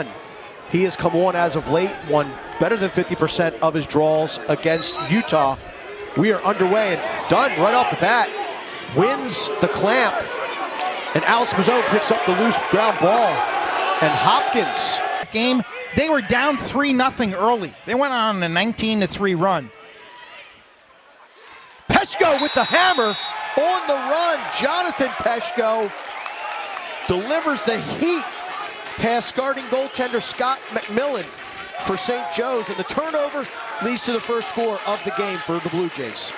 Dunn. He has come on as of late, won better than 50% of his draws against Utah. We are underway, and Dunn, right off the bat, wins the clamp. And Alex Mazzone picks up the loose ground ball. And Hopkins. Game, they were down 3-0 early. They went on a 19-3 run. Peshko with the hammer on the run. Jonathan Peshko delivers the heat past starting goaltender Scott McMillan for St. Joe's, and the turnover leads to the first score of the game for the Blue Jays.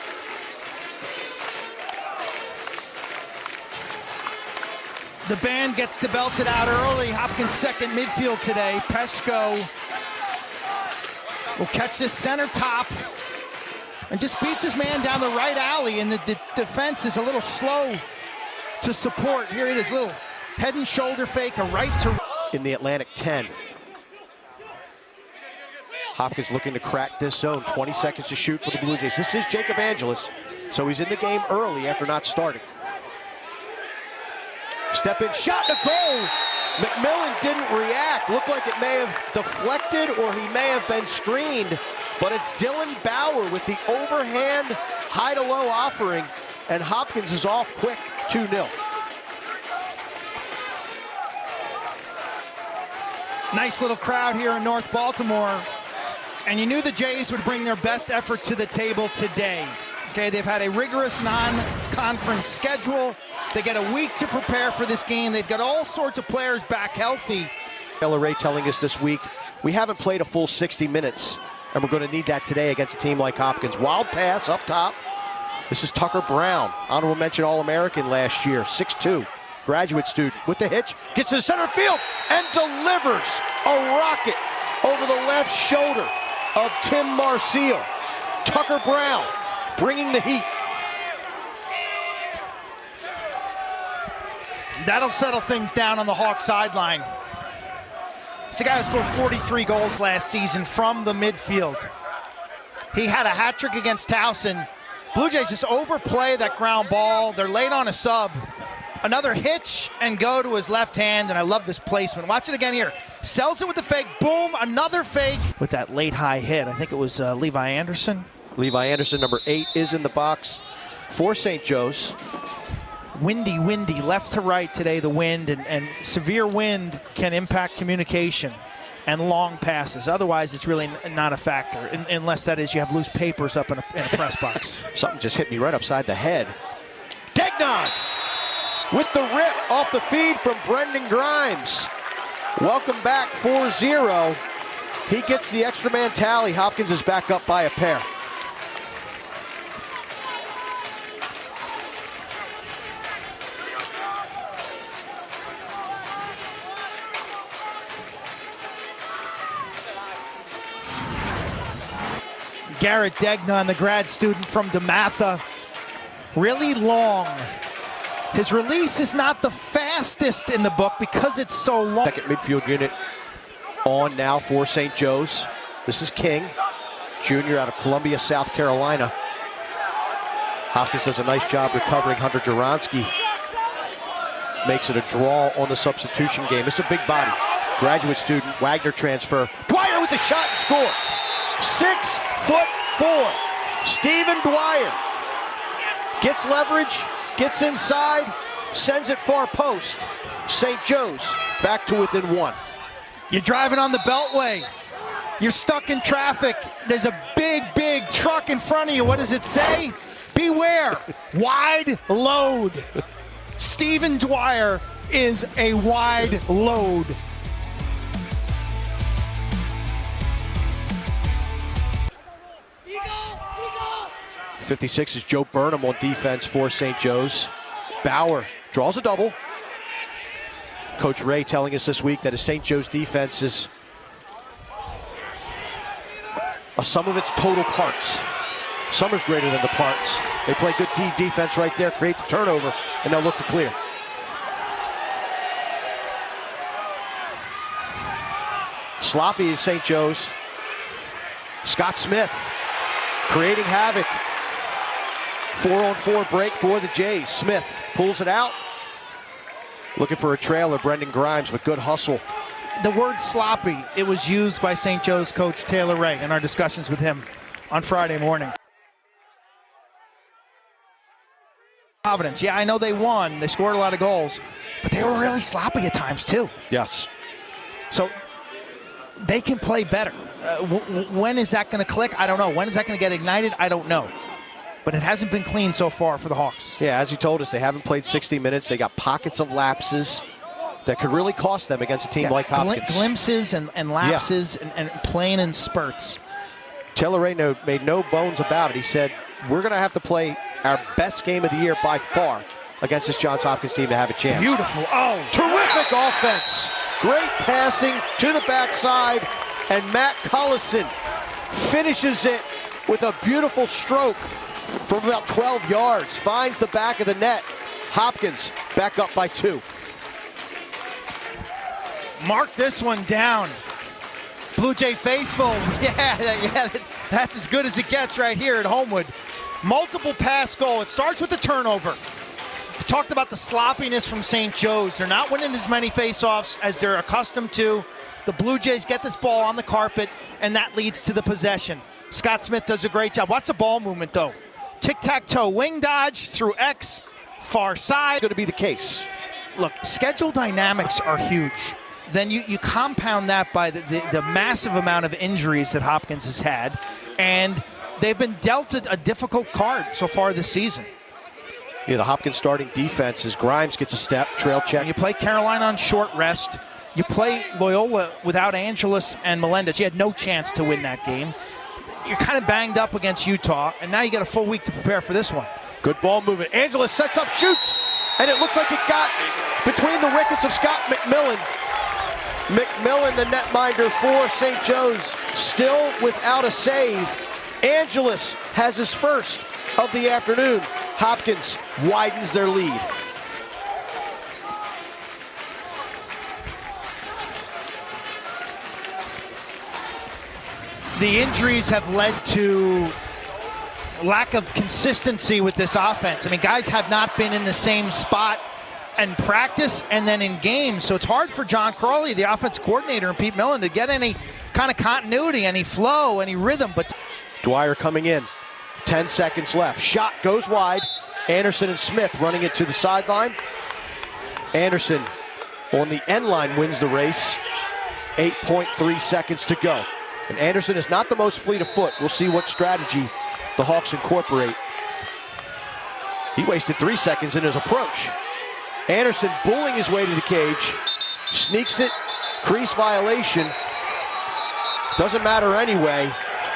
The band gets to belt it out early. Hopkins second midfield today. Peshko will catch this center top and just beats his man down the right alley, and the defense is a little slow to support. Here it is, little head and shoulder fake, a right to... In the Atlantic 10. Hopkins looking to crack this zone. 20 seconds to shoot for the Blue Jays. This is Jacob Angelis, so he's in the game early after not starting. Step in, shot to goal. McMillan didn't react. Looked like it may have deflected or he may have been screened, but it's Dylan Bauer with the overhand high to low offering, and Hopkins is off quick, 2-0. Nice little crowd here in North Baltimore, and you knew the Jays would bring their best effort to the table today. Okay, they've had a rigorous non-conference schedule. They get a week to prepare for this game. They've got all sorts of players back healthy. Taylor Ray telling us this week, we haven't played a full 60 minutes, and we're going to need that today against a team like Hopkins. Wild pass up top. This is Tucker Brown, honorable mention All-American last year, 6'2", graduate student with the hitch, gets to the center field and delivers a rocket over the left shoulder of Tim Marcial. Tucker Brown bringing the heat. That'll settle things down on the Hawks sideline. It's a guy who scored 43 goals last season from the midfield. He had a hat trick against Towson. Blue Jays just overplay that ground ball. They're late on a sub. Another hitch and go to his left hand, and I love this placement. Watch it again here. Sells it with the fake. Boom, another fake. With that late high hit, I think it was Levi Anderson. Levi Anderson, number 8, is in the box for St. Joe's. Windy, left to right today, the wind, and severe wind can impact communication and long passes. Otherwise, it's really not a factor, unless that is you have loose papers up in a press box. Something just hit me right upside the head. Degnan with the rip off the feed from Brendan Grimes. Welcome back, 4-0. He gets the extra man tally. Hopkins is back up by a pair. Garrett Degnan, the grad student from DeMatha, really long. His release is not the fastest in the book because it's so long. Second midfield unit on now for St. Joe's. This is King, junior out of Columbia, South Carolina. Hopkins does a nice job recovering. Hunter Juronski makes it a draw on the substitution game. It's a big body. Graduate student, Wagner transfer. Dwyer with the shot and score. 6'4". Stephen Dwyer gets leverage, gets inside, sends it far post. St. Joe's back to within 1. You're driving on the Beltway. You're stuck in traffic. There's a big truck in front of you. What does it say? Beware. Wide load. Stephen Dwyer is a wide load. 56 is Joe Burnham on defense for St. Joe's. Bauer draws a double. Coach Ray telling us this week that his St. Joe's defense is a sum of its total parts. Some is greater than the parts. They play good team defense right there, create the turnover, and they'll look to clear. Sloppy is St. Joe's. Scott Smith creating havoc. 4-on-4 break for the Jays. Smith pulls it out. Looking for a trailer, Brendan Grimes, with good hustle the word sloppy, it was used by St. Joe's coach Taylor Ray in our discussions with him on Friday morning. Providence, yeah, I know they won. They scored a lot of goals, but they were really sloppy at times too. Yes. So they can play better. When is that going to click? I don't know. When is that going to get ignited? I don't know. But it hasn't been clean so far for the Hawks. Yeah, as he told us, they haven't played 60 minutes. They got pockets of lapses that could really cost them against a team like Hopkins. Glimpses and lapses and playing in spurts. Taylor Ray made no bones about it. He said, we're going to have to play our best game of the year by far against this Johns Hopkins team to have a chance. Beautiful. Oh, terrific offense. Great passing to the backside, and Matt Collison finishes it with a beautiful stroke from about 12 yards. Finds the back of the net. Hopkins back up by 2. Mark this one down. Blue Jay faithful. Yeah, that's as good as it gets right here at Homewood. Multiple pass goal. It starts with the turnover. We talked about the sloppiness from St. Joe's. They're not winning as many faceoffs as they're accustomed to. The Blue Jays get this ball on the carpet, and that leads to the possession. Scott Smith does a great job. Watch the ball movement, though. Tic-tac-toe, wing dodge through X, far side. It's going to be the case. Look, schedule dynamics are huge. Then you compound that by the massive amount of injuries that Hopkins has had, and they've been dealt a difficult card so far this season. Yeah, the Hopkins starting defense is Grimes gets a step, trail check. And you play Carolina on short rest. You play Loyola without Angeles and Melendez. You had no chance to win that game. You're kind of banged up against Utah, and now you got a full week to prepare for this one. Good ball movement. Angeles sets up, shoots, and it looks like it got between the wickets of Scott McMillan. McMillan, the netminder for St. Joe's, still without a save. Angeles has his first of the afternoon. Hopkins widens their lead. The injuries have led to lack of consistency with this offense. I mean, guys have not been in the same spot in practice and then in games, so it's hard for John Crawley, the offense coordinator, and Pete Millen to get any kind of continuity, any flow, any rhythm. But Dwyer coming in, 10 seconds left. Shot goes wide. Anderson and Smith running it to the sideline. Anderson on the end line wins the race. 8.3 seconds to go. And Anderson is not the most fleet of foot. We'll see what strategy the Hawks incorporate. He wasted 3 seconds in his approach. Anderson bullying his way to the cage. Sneaks it. Crease violation. Doesn't matter anyway.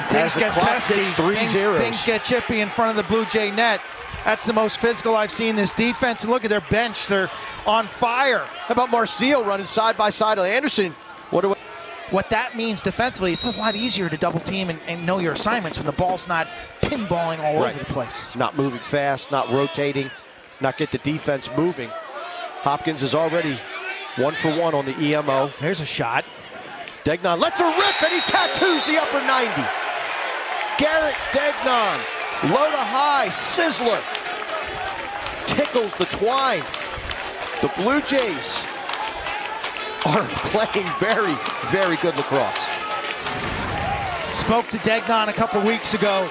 Things get testy. Things get chippy in front of the Blue Jay net. That's the most physical I've seen this defense. And look at their bench. They're on fire. How about Marcio running side by side with Anderson? What that means defensively, it's a lot easier to double team and know your assignments when the ball's not pinballing all over the place. Not moving fast, not rotating, not get the defense moving. Hopkins is already 1 for 1 on the EMO. There's a shot. Degnan lets her rip, and he tattoos the upper 90. Garrett Degnan, low to high, sizzler. Tickles the twine. The Blue Jays are playing very, very good lacrosse. Spoke to Degnan a couple weeks ago.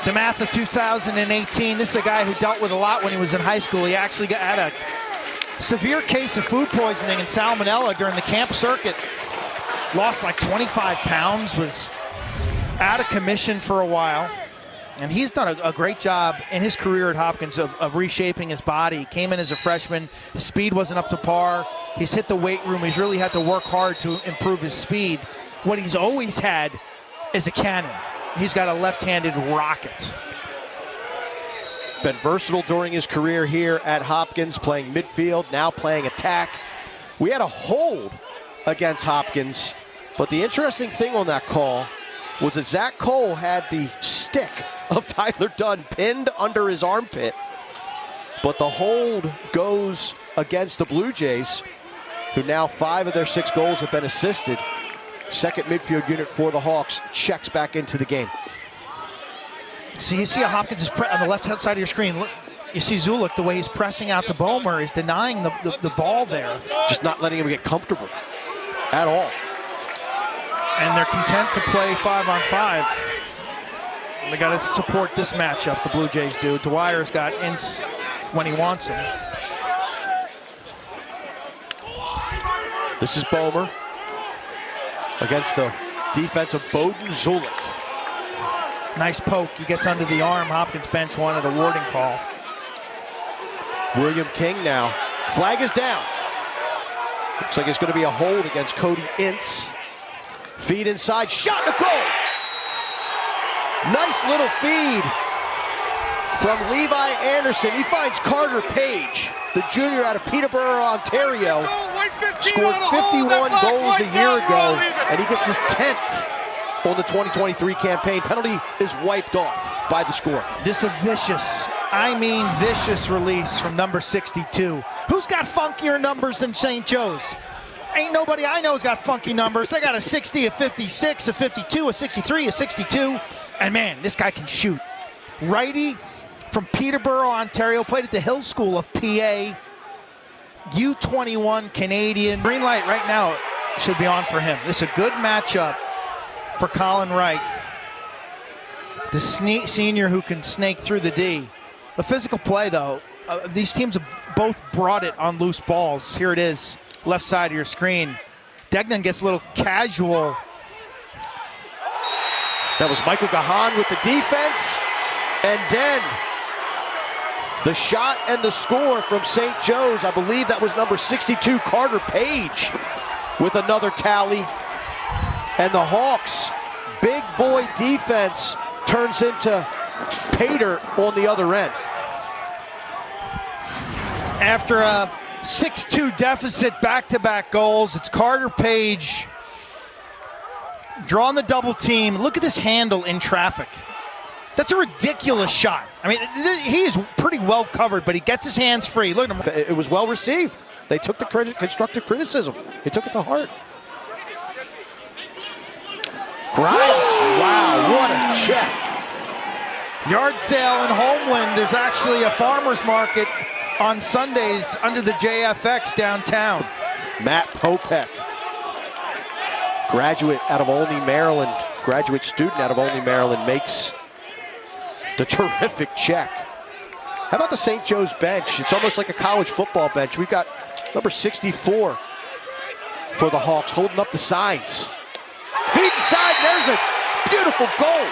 DeMatha 2018. This is a guy who dealt with a lot when he was in high school. He actually had a severe case of food poisoning and salmonella during the camp circuit. Lost like 25 pounds, was out of commission for a while. And he's done a great job in his career at Hopkins of reshaping his body. He came in as a freshman. His speed wasn't up to par. He's hit the weight room. He's really had to work hard to improve his speed. What he's always had is a cannon. He's got a left-handed rocket. Been versatile during his career here at Hopkins, playing midfield, now playing attack. We had a hold against Hopkins, but the interesting thing on that call was that Zach Cole had the stick of Tyler Dunn pinned under his armpit, but the hold goes against the Blue Jays, who now 5 of their 6 goals have been assisted. Second midfield unit for the Hawks checks back into the game. So you see how Hopkins is on the left-hand side of your screen. Look, you see Zulik, the way he's pressing out to Bomer, is denying the ball there. Just not letting him get comfortable at all. And they're content to play 5-on-5. They got to support this matchup, the Blue Jays do. Dwyer's got Ince when he wants him. This is Bomer against the defense of Bowden Zulik. Nice poke. He gets under the arm. Hopkins bench wanted a warding call. William King now. Flag is down. Looks like it's going to be a hold against Cody Ince. Feed inside. Shot to goal. Nice little feed from Levi Anderson. He finds Carter Page, the junior out of Peterborough, Ontario. Scored 51 goals a year ago, and he gets his 10th on the 2023 campaign. Penalty is wiped off by the score. This is a vicious, vicious release from number 62. Who's got funkier numbers than St. Joe's? Ain't nobody I know has got funky numbers. They got a 60, a 56, a 52, a 63, a 62. And man, this guy can shoot. Righty from Peterborough, Ontario, played at the Hill School of PA. U21 Canadian. Green light right now should be on for him. This is a good matchup for Colin Wright, the senior who can snake through the D. The physical play, though, these teams have both brought it on loose balls. Here it is, left side of your screen. Degnan gets a little casual. That was Michael Gahan with the defense. And then the shot and the score from St. Joe's. I believe that was number 62, Carter Page, with another tally. And the Hawks' big boy defense turns into Pater on the other end. After a 6-2 deficit, back-to-back goals, it's Carter Page drawing the double team. Look at this handle in traffic. That's a ridiculous shot. I mean, he is pretty well covered, but he gets his hands free. Look at him. It was well received. They took the constructive criticism. He took it to heart. Grimes, wow, what a check. Yard sale in Homeland. There's actually a farmer's market on Sundays under the JFX downtown. Matt Popek, graduate out of Olney, Maryland, graduate student out of Olney, Maryland, makes the terrific check. How about the St. Joe's bench? It's almost like a college football bench. We've got number 64 for the Hawks holding up the signs. Feet inside, there's a beautiful goal.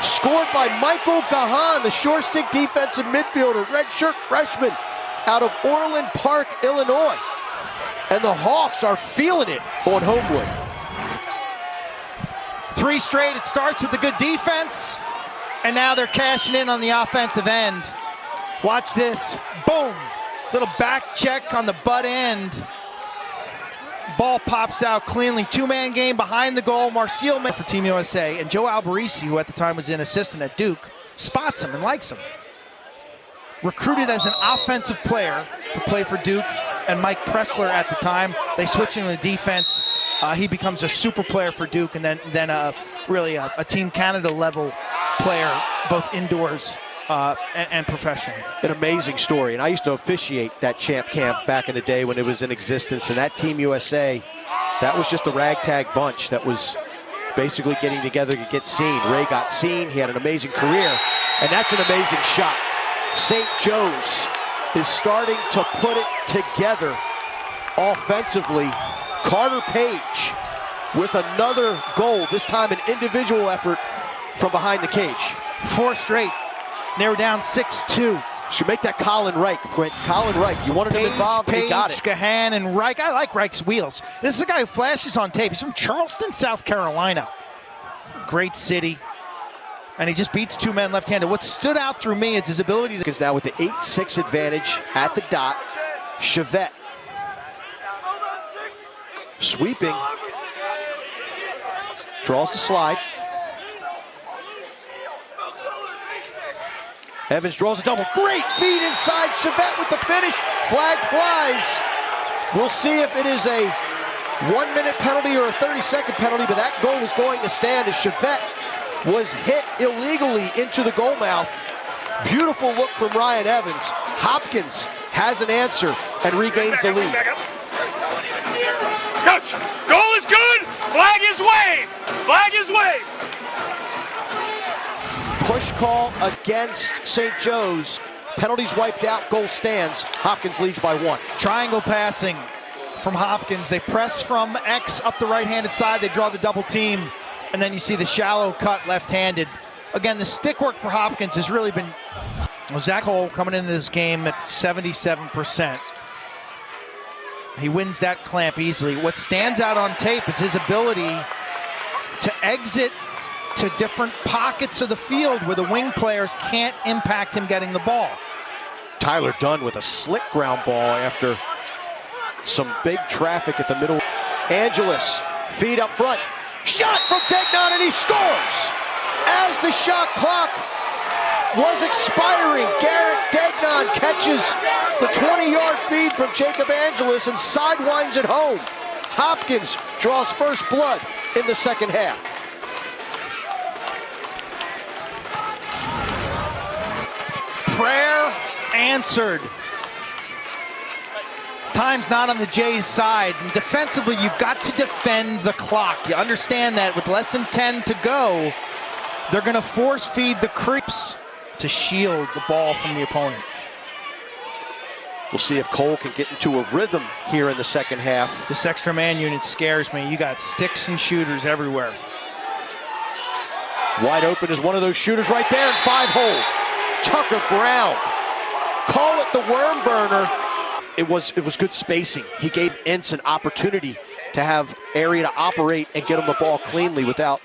Scored by Michael Gahan, the short stick defensive midfielder, redshirt freshman out of Orland Park, Illinois. And the Hawks are feeling it on Homewood. 3 straight, it starts with a good defense, and now they're cashing in on the offensive end. Watch this, boom. Little back check on the butt end. Ball pops out cleanly. 2-man game behind the goal. Marcial for Team USA. And Joe Alberisi, who at the time was an assistant at Duke, spots him and likes him. Recruited as an offensive player to play for Duke, and Mike Pressler at the time. They switch him to defense. He becomes a super player for Duke, and then really a Team Canada level player, both indoors and professionally. An amazing story, and I used to officiate that champ camp back in the day when it was in existence, and that Team USA, that was just a ragtag bunch that was basically getting together to get seen. Ray got seen, he had an amazing career, and that's an amazing shot. St. Joe's is starting to put it together offensively. Carter Page with another goal, this time an individual effort from behind the cage. 4 straight. They were down 6-2. Should make that Colin Reich, Quint. Colin Reich, you wanted him involved, he got it. Gahan and Reich. I like Reich's wheels. This is a guy who flashes on tape. He's from Charleston, South Carolina. Great city. And he just beats 2 men left-handed. What stood out through me is his ability to... Because now with the 8-6 advantage at the dot, Chevette sweeping, draws the slide. Evans draws a double. Great feed inside. Chevette with the finish. Flag flies. We'll see if it is a 1-minute penalty or a 30-second penalty, but that goal is going to stand as Chevette was hit illegally into the goal mouth. Beautiful look from Ryan Evans. Hopkins has an answer and regains the lead. Coach, goal is good. Flag is waved. Flag is waved. Push call against St. Joe's. Penalties wiped out. Goal stands. Hopkins leads by 1. Triangle passing from Hopkins. They press from X up the right-handed side. They draw the double team. And then you see the shallow cut left-handed. Again, the stick work for Hopkins has really been... Well, Zach Cole coming into this game at 77%. He wins that clamp easily. What stands out on tape is his ability to exit to different pockets of the field where the wing players can't impact him getting the ball. Tyler Dunn with a slick ground ball after some big traffic at the middle. Angeles, feed up front. Shot from Degnan, and he scores! As the shot clock was expiring, Garrett Degnan catches the 20-yard feed from Jacob Angeles and sidewinds it home. Hopkins draws first blood in the second half. Prayer answered. Time's not on the Jays' side. And defensively, you've got to defend the clock. You understand that with less than 10 to go, they're going to force feed the creeps to shield the ball from the opponent. We'll see if Cole can get into a rhythm here in the second half. This extra man unit scares me. You got sticks and shooters everywhere. Wide open is one of those shooters right there in 5-hole. Tucker Brown. Call it the worm burner. It was good spacing. He gave Ince an opportunity to have area to operate and get him the ball cleanly without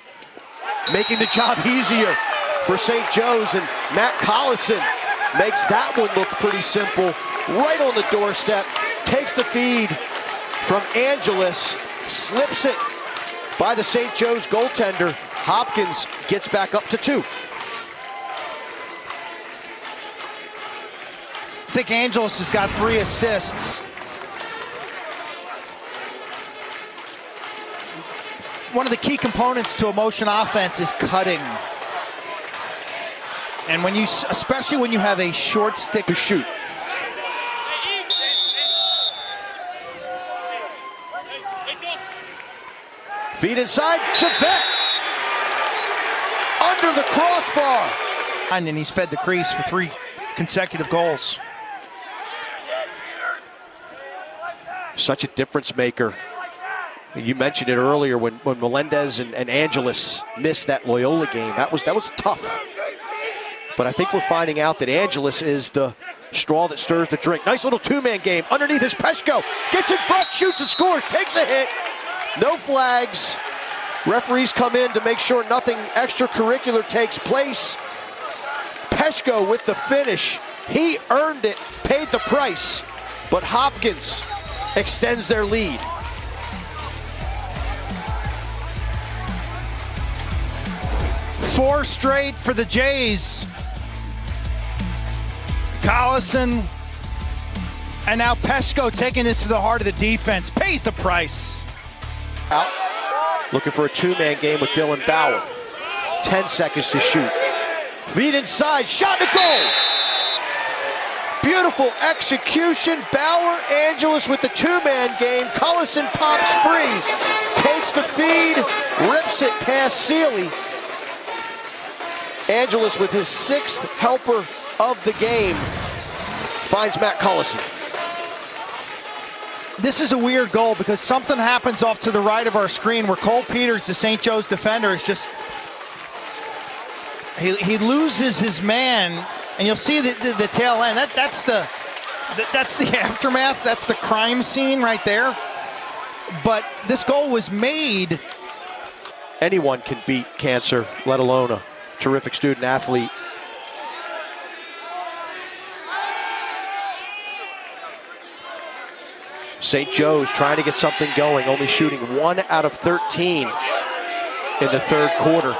making the job easier for St. Joe's. And Matt Collison makes that one look pretty simple. Right on the doorstep. Takes the feed from Angeles. Slips it by the St. Joe's goaltender. Hopkins gets back up to 2. I think Angeles has got 3 assists. One of the key components to a motion offense is cutting. And when you, especially when you have a short stick to shoot. Feed inside, Chavette under the crossbar. And then he's fed the crease for 3 consecutive goals. Such a difference maker. You mentioned it earlier when Melendez and Angeles missed that Loyola game. That was tough. But I think we're finding out that Angeles is the straw that stirs the drink. Nice little 2-man game. Underneath is Peshko. Gets in front, shoots and scores, takes a hit. No flags. Referees come in to make sure nothing extracurricular takes place. Peshko with the finish. He earned it, paid the price. But Hopkins extends their lead. Four straight for the Jays. Collison and now Peshko taking this to the heart of the defense. Pays the price. Out. Looking for a 2-man game with Dylan Bauer. 10 seconds to shoot. Feed inside, shot to goal. Beautiful execution. Bauer, Angeles with the 2-man game. Collison pops free, takes the feed, rips it past Sealy. Angeles with his 6th helper of the game finds Matt Collison. This is a weird goal because something happens off to the right of our screen where Cole Peters, the St. Joe's defender, is just... He loses his man, and you'll see the tail end. That's the aftermath. That's the crime scene right there. But this goal was made. Anyone can beat cancer, let alone a terrific student athlete. St. Joe's trying to get something going, only shooting 1 out of 13 in the third quarter.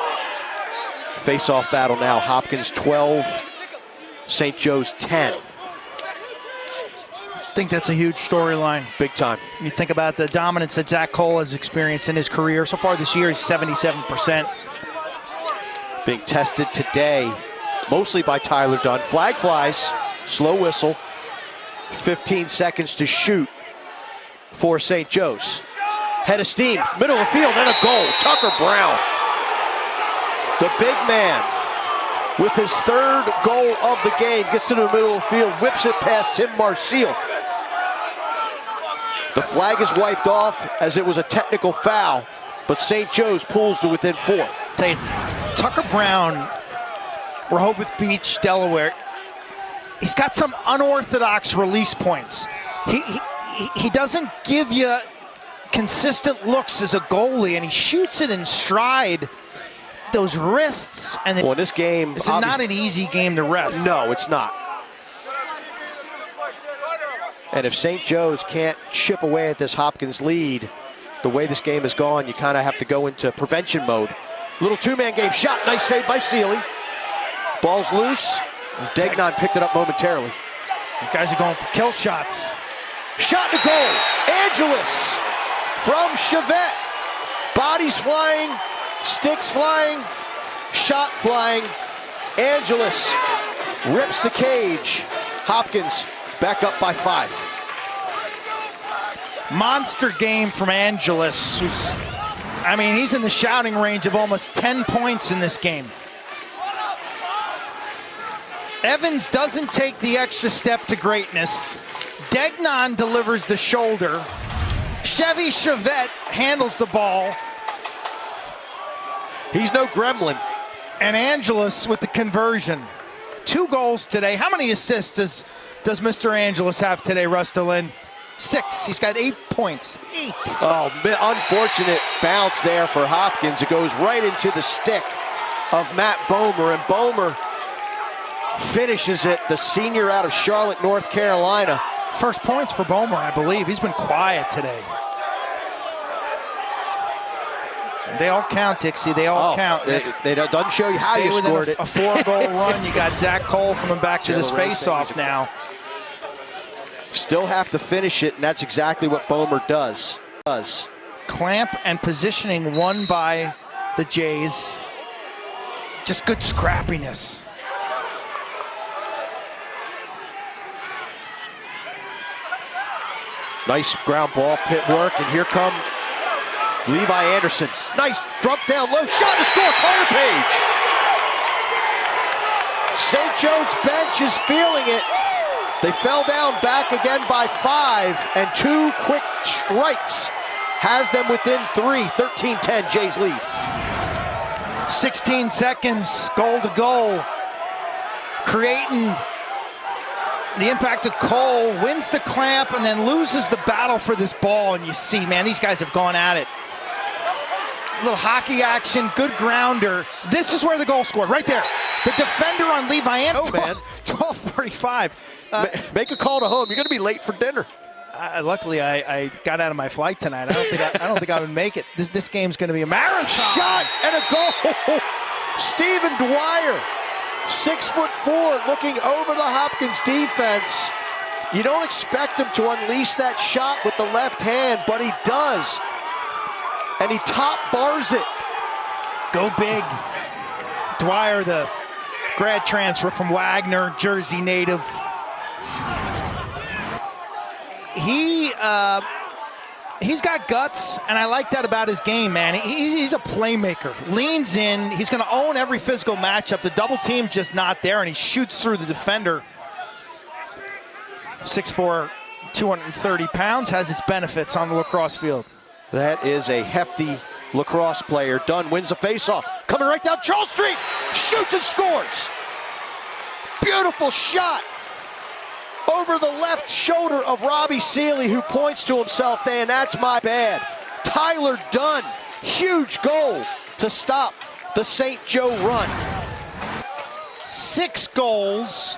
Face-off battle now. Hopkins 12, St. Joe's 10. I think that's a huge storyline. Big time. You think about the dominance that Zach Cole has experienced in his career. So far this year, he's 77%. Being tested today mostly by Tyler Dunn. Flag flies, slow whistle, 15 seconds to shoot for St. Joe's. Head of steam, middle of the field, and a goal. Tucker Brown, the big man, with his third goal of the game, gets to the middle of the field, whips it past Tim Marcille. The flag is wiped off as it was a technical foul, but St. Joe's pulls to within 4. Tucker Brown, Rehoboth Beach, Delaware, he's got some unorthodox release points. He doesn't give you consistent looks as a goalie, and he shoots it in stride. Those wrists, and well, this game, it's not an easy game to ref. No, it's not. And if St. Joe's can't chip away at this Hopkins lead, the way this game has gone, you kind of have to go into prevention mode. Little two-man game shot, nice save by Seeley. Ball's loose, and Degnan picked it up momentarily. You guys are going for kill shots. Shot to goal, Angelus from Chevette. Bodies flying, sticks flying, shot flying. Angelus rips the cage. Hopkins back up by 5. Monster game from Angelus. He's in the shouting range of almost 10 points in this game. Evans doesn't take the extra step to greatness. Degnan delivers the shoulder. Chevy Chevette handles the ball. He's no gremlin. And Angelus with the conversion. 2 goals today. How many assists does Mr. Angelus have today, Rustalin? 6. He's got 8 points. 8. Oh, unfortunate bounce there for Hopkins. It goes right into the stick of Matt Bomer, and Bomer finishes it, the senior out of Charlotte, North Carolina. First points for Bomer, I believe. He's been quiet today. They all count, Dixie. They all count. They doesn't show you how you scored it. A 4-goal run. You got Zach Cole coming back to this face-off now. Still have to finish it, and that's exactly what Bomer does. Clamp and positioning won by the Jays. Just good scrappiness. Nice ground ball, pit work, and here come Levi Anderson. Nice drop down low, shot to score, Carter Page. St. Joe's bench is feeling it. They fell down back again by 5, and 2 quick strikes has them within 3. 13-10, Jays lead. 16 seconds, goal to goal. Creating the impact of Cole, wins the clamp, and then loses the battle for this ball. And you see, man, these guys have gone at it. A little hockey action, good grounder. This is where the goal scored, right there. The defender on Levi Anderson. 12:45. Make a call to home. You're going to be late for dinner. Luckily, I got out of my flight tonight. I don't think I would make it. This game's going to be a marathon. Shot and a goal. Stephen Dwyer, 6'4", looking over the Hopkins defense. You don't expect him to unleash that shot with the left hand, but he does. And he top bars it. Go big. Dwyer, the grad transfer from Wagner, Jersey native. He's got guts, and I like that about his game, man. He's a playmaker. Leans in. He's going to own every physical matchup. The double team's just not there, and he shoots through the defender. 6'4", 230 pounds, has its benefits on the lacrosse field. That is a hefty lacrosse player. Dunn wins the faceoff. Coming right down Charles Street. Shoots and scores. Beautiful shot over the left shoulder of Robbie Seeley, who points to himself saying, "That's my bad." Tyler Dunn, huge goal to stop the St. Joe run. 6 goals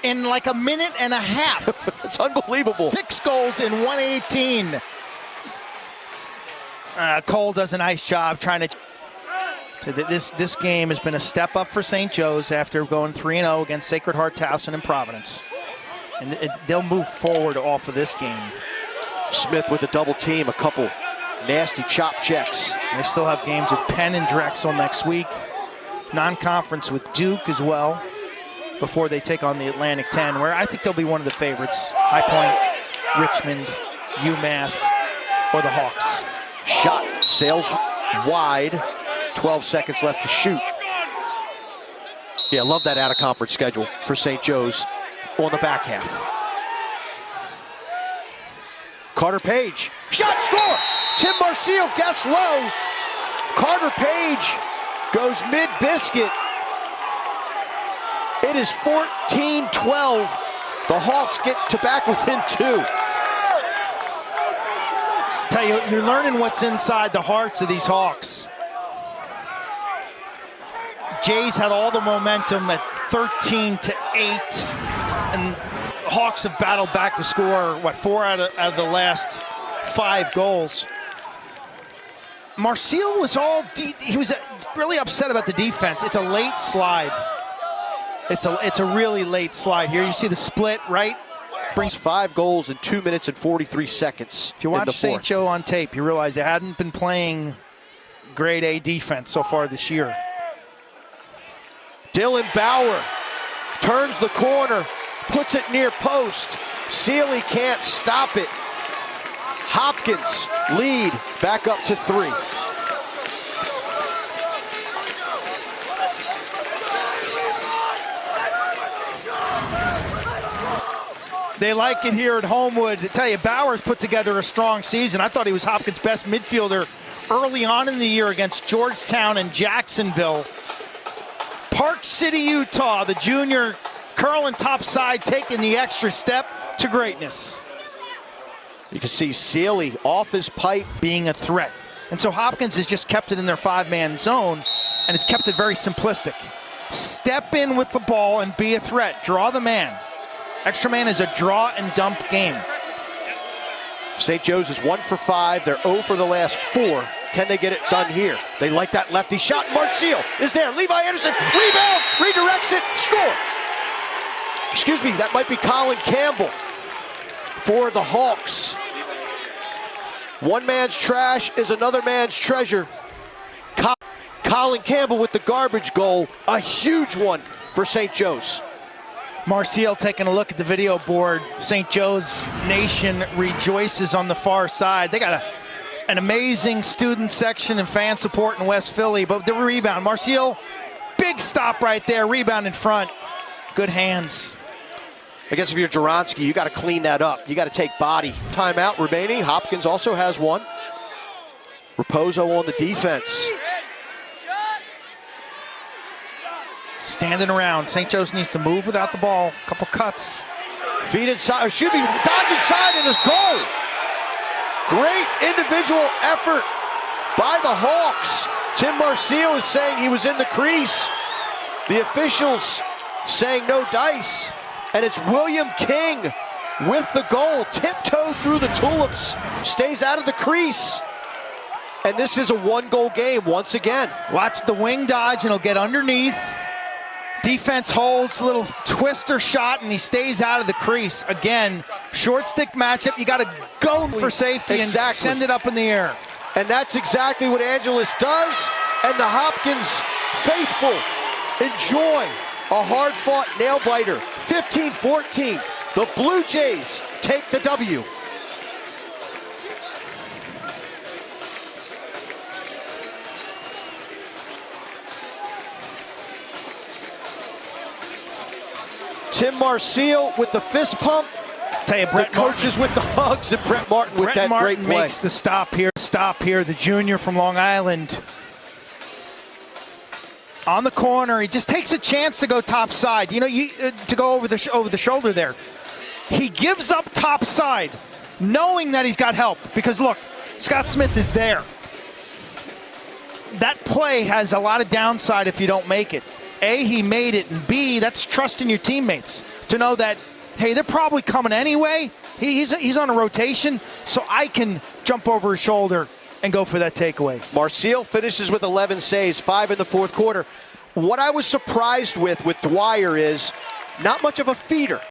in like a minute and a half. It's unbelievable. 6 goals in 118. Cole does a nice job trying to. This game has been a step up for St. Joe's after going 3-0 against Sacred Heart Towson and Providence. And they'll move forward off of this game. Smith with a double team, a couple nasty chop checks. They still have games with Penn and Drexel next week. non-conference with Duke as well before they take on the Atlantic 10, where I think they'll be one of the favorites. High Point, Richmond, UMass, or the Hawks. Shot sails wide. 12 seconds left to shoot. Yeah, love that out-of-conference schedule for St. Joe's on the back half. Carter Page, shot, score! Tim Marcille guess low. Carter Page goes mid-biscuit. It is 14-12. The Hawks get to back within 2. Tell you, you're learning what's inside the hearts of these Hawks. Jays had all the momentum at 13-8, and Hawks have battled back to score, 4 out of the last 5 goals. Marcille was he was really upset about the defense. It's a late slide. It's a really late slide here. You see the split, right? Brings 5 goals in 2 minutes and 43 seconds. If you watch St. Joe on tape, you realize they hadn't been playing grade A defense so far this year. Dylan Bauer turns the corner, puts it near post. Sealy can't stop it. Hopkins lead back up to 3. They like it here at Homewood. I tell you, Bauer's put together a strong season. I thought he was Hopkins' best midfielder early on in the year against Georgetown and Jacksonville. Park City, Utah, the junior curling topside, taking the extra step to greatness. You can see Sealy off his pipe, being a threat. And so Hopkins has just kept it in their 5-man zone, and it's kept it very simplistic. Step in with the ball and be a threat. Draw the man. Extra man is a draw and dump game. St. Joe's is 1 for 5. They're 0 for the last 4. Can they get it done here? They like that lefty shot. Marcille is there. Levi Anderson, rebound, redirects it, score. Excuse me, that might be Colin Campbell for the Hawks. One man's trash is another man's treasure. Colin Campbell with the garbage goal, a huge one for St. Joe's. Marcille taking a look at the video board. St. Joe's Nation rejoices on the far side. They got an amazing student section and fan support in West Philly, but the rebound, Marcille, big stop right there, rebound in front. Good hands. I guess if you're Duronsky, you got to clean that up. You got to take body. Timeout remaining. Hopkins also has one. Raposo on the defense. Standing around. St. Joe's needs to move without the ball. Couple cuts. Feet inside, or should be dodge inside, and his goal. Great individual effort by the Hawks. Tim Marcille is saying he was in the crease. The officials saying no dice. And it's William King with the goal. Tiptoe through the tulips. Stays out of the crease. And this is a 1-goal game once again. Watch the wing dodge, and he'll get underneath. Defense holds, a little twister shot, and he stays out of the crease. Again, short stick matchup. You got to go for safety and send it up in the air. And that's exactly what Angeles does. And the Hopkins faithful enjoy a hard-fought nail-biter. 15-14. The Blue Jays take the W. Tim Marcille with the fist pump. Tell you, Brett the coaches with the hugs, and Brett Martin with that great play. Makes the stop here. The junior from Long Island. On the corner, he just takes a chance to go topside. You know, to go over the shoulder there. He gives up topside, knowing that he's got help. Because look, Scott Smith is there. That play has a lot of downside if you don't make it. A, he made it, and B, that's trusting your teammates to know that, hey, they're probably coming anyway. He's on a rotation, so I can jump over his shoulder and go for that takeaway. Marcille finishes with 11 saves, 5 in the fourth quarter. What I was surprised with Dwyer is not much of a feeder.